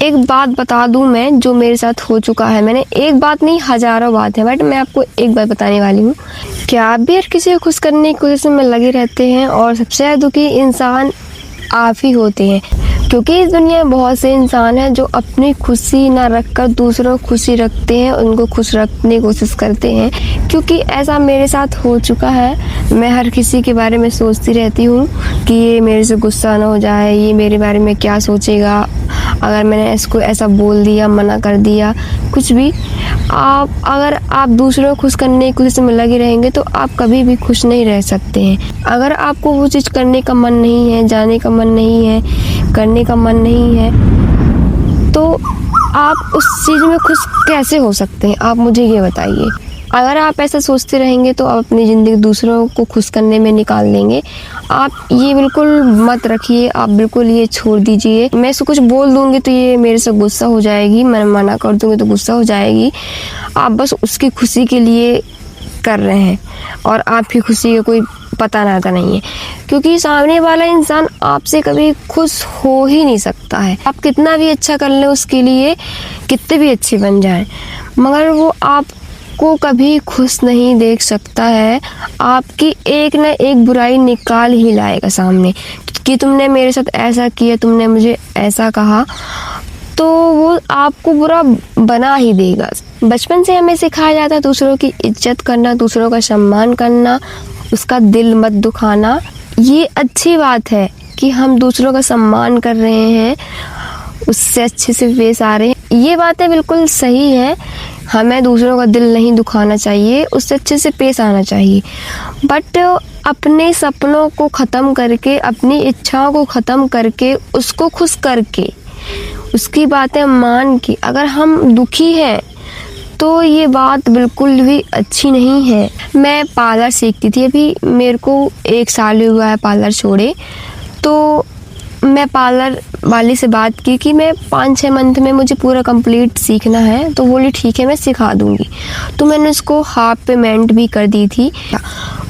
एक बात बता दूं मैं, जो मेरे साथ हो चुका है। मैंने एक बात नहीं, हज़ारों बात है, बट मैं आपको एक बात बताने वाली हूँ। क्या आप भी हर किसी को खुश करने की कोशिश में लगे रहते हैं? और सबसे ज़्यादा दुखी इंसान आप ही होते हैं, क्योंकि इस दुनिया में बहुत से इंसान हैं जो अपनी खुशी ना रखकर दूसरों को खुशी रखते हैं, उनको खुश रखने की कोशिश करते हैं। क्योंकि ऐसा मेरे साथ हो चुका है। मैं हर किसी के बारे में सोचती रहती हूँ कि ये मेरे से गुस्सा ना हो जाए, ये मेरे बारे में क्या सोचेगा अगर मैंने इसको ऐसा बोल दिया, मना कर दिया, कुछ भी। अगर आप दूसरों को खुश करने की कोशिश में लगे रहेंगे तो आप कभी भी खुश नहीं रह सकते हैं। अगर आपको वो चीज़ करने का मन नहीं है, जाने का मन नहीं है, करने का मन नहीं है, तो आप उस चीज़ में खुश कैसे हो सकते हैं? आप मुझे ये बताइए। अगर आप ऐसा सोचते रहेंगे तो आप अपनी ज़िंदगी दूसरों को खुश करने में निकाल देंगे। आप ये बिल्कुल मत रखिए, आप बिल्कुल ये छोड़ दीजिए। मैं इसको कुछ बोल दूँगी तो ये मेरे से गुस्सा हो जाएगी, मैं मना कर दूँगी तो गुस्सा हो जाएगी। आप बस उसकी खुशी के लिए कर रहे हैं और आपकी खुशी का कोई पता नाता नहीं है, क्योंकि सामने वाला इंसान आपसे कभी खुश हो ही नहीं सकता है। आप कितना भी अच्छा कर लें उसके लिए, कितने भी अच्छे बन जाएं, मगर वो आपको कभी खुश नहीं देख सकता है। आपकी एक ना एक बुराई निकाल ही लाएगा सामने कि तुमने मेरे साथ ऐसा किया, तुमने मुझे ऐसा कहा, तो वो आपको बुरा बना ही देगा। बचपन से हमें सिखाया जाता है दूसरों की इज्जत करना, दूसरों का सम्मान करना, उसका दिल मत दुखाना। ये अच्छी बात है कि हम दूसरों का सम्मान कर रहे हैं, उससे अच्छे से पेश आ रहे हैं। ये बातें बिल्कुल सही है, हमें दूसरों का दिल नहीं दुखाना चाहिए, उससे अच्छे से पेश आना चाहिए। बट अपने सपनों को ख़त्म करके, अपनी इच्छाओं को ख़त्म करके, उसको खुश करके, उसकी बातें मान के अगर हम दुखी हैं तो ये बात बिल्कुल भी अच्छी नहीं है। मैं पार्लर सीखती थी, अभी मेरे को 1 साल ही हुआ है पार्लर छोड़े। तो मैं पार्लर वाली से बात की कि मैं 5-6 मंथ में मुझे पूरा कंप्लीट सीखना है, तो बोली ठीक है मैं सिखा दूँगी। तो मैंने उसको हाफ पेमेंट भी कर दी थी।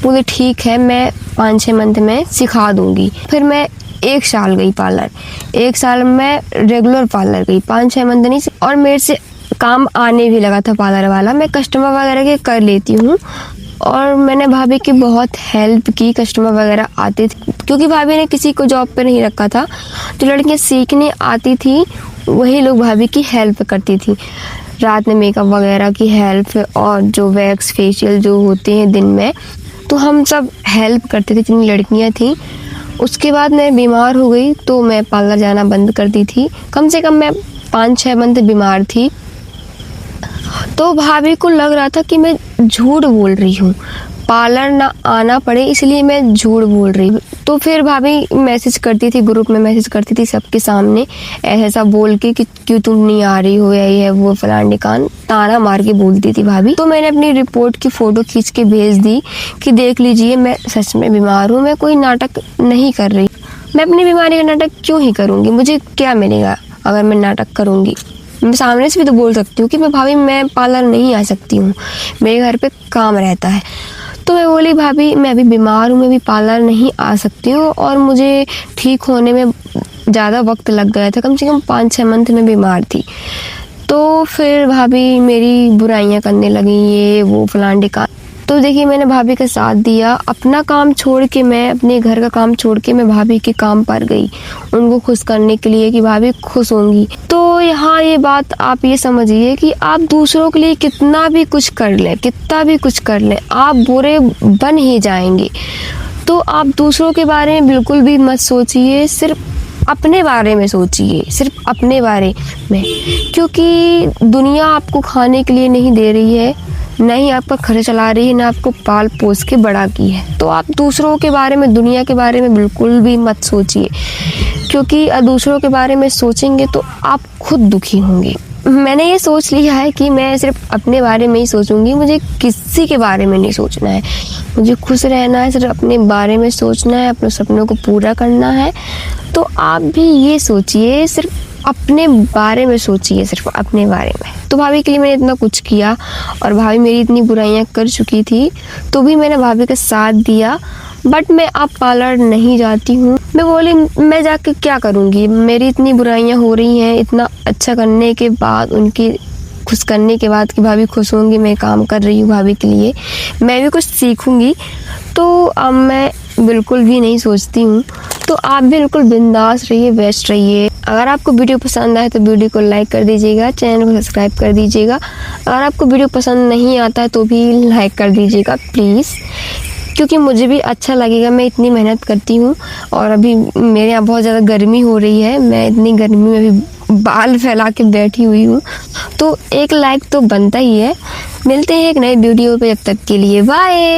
बोले ठीक है मैं 5-6 मंथ में सिखा दूँगी। फिर मैं 1 साल गई पार्लर, 1 साल में रेगुलर पार्लर गई, 5-6 मंथ नहीं। और मेरे से काम आने भी लगा था पार्लर वाला, मैं कस्टमर वगैरह के कर लेती हूँ। और मैंने भाभी की बहुत हेल्प की, कस्टमर वगैरह आते थे, क्योंकि भाभी ने किसी को जॉब पे नहीं रखा था। जो लड़कियाँ सीखने आती थी वही लोग भाभी की हेल्प करती थी, रात में मेकअप वगैरह की हेल्प, और जो वैक्स फेशियल जो होते हैं दिन में, तो हम सब हेल्प करते थे जितनी लड़कियाँ थीं। उसके बाद मैं बीमार हो गई तो मैं पार्लर जाना बंद कर दी थी। कम से कम मैं 5-6 मंथ बीमार थी। तो भाभी को लग रहा था कि मैं झूठ बोल रही हूँ, पार्लर ना आना पड़े इसलिए मैं झूठ बोल रही हूँ। तो फिर भाभी मैसेज करती थी, ग्रुप में मैसेज करती थी सबके सामने, ऐसा बोल के कि क्यों तुम नहीं आ रही हो, ये है वो फलान ढिकान, ताना मार के बोलती थी भाभी। तो मैंने अपनी रिपोर्ट की फ़ोटो खींच के भेज दी कि देख लीजिए मैं सच में बीमार हूँ, मैं कोई नाटक नहीं कर रही। मैं अपनी बीमारी का नाटक क्यों ही करूँगी, मुझे क्या मिलेगा अगर मैं नाटक करूँगी। मैं सामने से भी तो बोल सकती हूँ कि मैं भाभी मैं पार्लर नहीं आ सकती हूँ, मेरे घर पे काम रहता है। तो मैं बोली भाभी मैं अभी बीमार हूँ, मैं भी पार्लर नहीं आ सकती हूँ, और मुझे ठीक होने में ज़्यादा वक्त लग गया था, कम से कम 5-6 मंथ में बीमार थी। तो फिर भाभी मेरी बुराइयाँ करने लगी, ये वो फलान ढिकान। तो देखिए मैंने भाभी का साथ दिया, अपना काम छोड़ के, मैं अपने घर का काम छोड़ के मैं भाभी के काम पर गई, उनको खुश करने के लिए कि भाभी खुश होंगी। तो यहाँ ये बात आप ये समझिए कि आप दूसरों के लिए कितना भी कुछ कर लें, कितना भी कुछ कर लें, आप बुरे बन ही जाएंगे। तो आप दूसरों के बारे में बिल्कुल भी मत सोचिए, सिर्फ अपने बारे में सोचिए, सिर्फ अपने बारे में, क्योंकि दुनिया आपको खाने के लिए नहीं दे रही है, ना ही आपका खर्च चला रही है, ना आपको पाल पोस के बड़ा की है। तो आप दूसरों के बारे में, दुनिया के बारे में बिल्कुल भी मत सोचिए, क्योंकि दूसरों के बारे में सोचेंगे तो आप खुद दुखी होंगे। मैंने ये सोच लिया है कि मैं सिर्फ अपने बारे में ही सोचूंगी, मुझे किसी के बारे में नहीं सोचना है, मुझे खुश रहना है, सिर्फ अपने बारे में सोचना है, अपने सपनों को पूरा करना है। तो आप भी ये सोचिए, सिर्फ अपने बारे में सोचिए, सिर्फ अपने बारे में। तो भाभी के लिए मैंने इतना कुछ किया, और भाभी मेरी इतनी बुराइयां कर चुकी थी तो भी मैंने भाभी का साथ दिया, बट मैं अब पार्लर नहीं जाती हूँ। मैं बोली मैं जाके क्या करूँगी, मेरी इतनी बुराइयाँ हो रही हैं, इतना अच्छा करने के बाद, उनकी खुश करने के बाद कि भाभी खुश होंगी मैं काम कर रही हूँ भाभी के लिए, मैं भी कुछ सीखूँगी। तो अब मैं बिल्कुल भी नहीं सोचती हूँ। तो आप बिल्कुल बिंदास रहिए, बेस्ट रहिए। अगर आपको वीडियो पसंद आए तो वीडियो को लाइक कर दीजिएगा, चैनल को सब्सक्राइब कर दीजिएगा। अगर आपको वीडियो पसंद नहीं आता है तो भी लाइक कर दीजिएगा प्लीज़, क्योंकि मुझे भी अच्छा लगेगा। मैं इतनी मेहनत करती हूँ और अभी मेरे यहाँ बहुत ज़्यादा गर्मी हो रही है, मैं इतनी गर्मी में भी बाल फैला के बैठी हुई हूँ, तो एक लाइक तो बनता ही है। मिलते हैं एक नए वीडियो पे, जब तक के लिए बाय।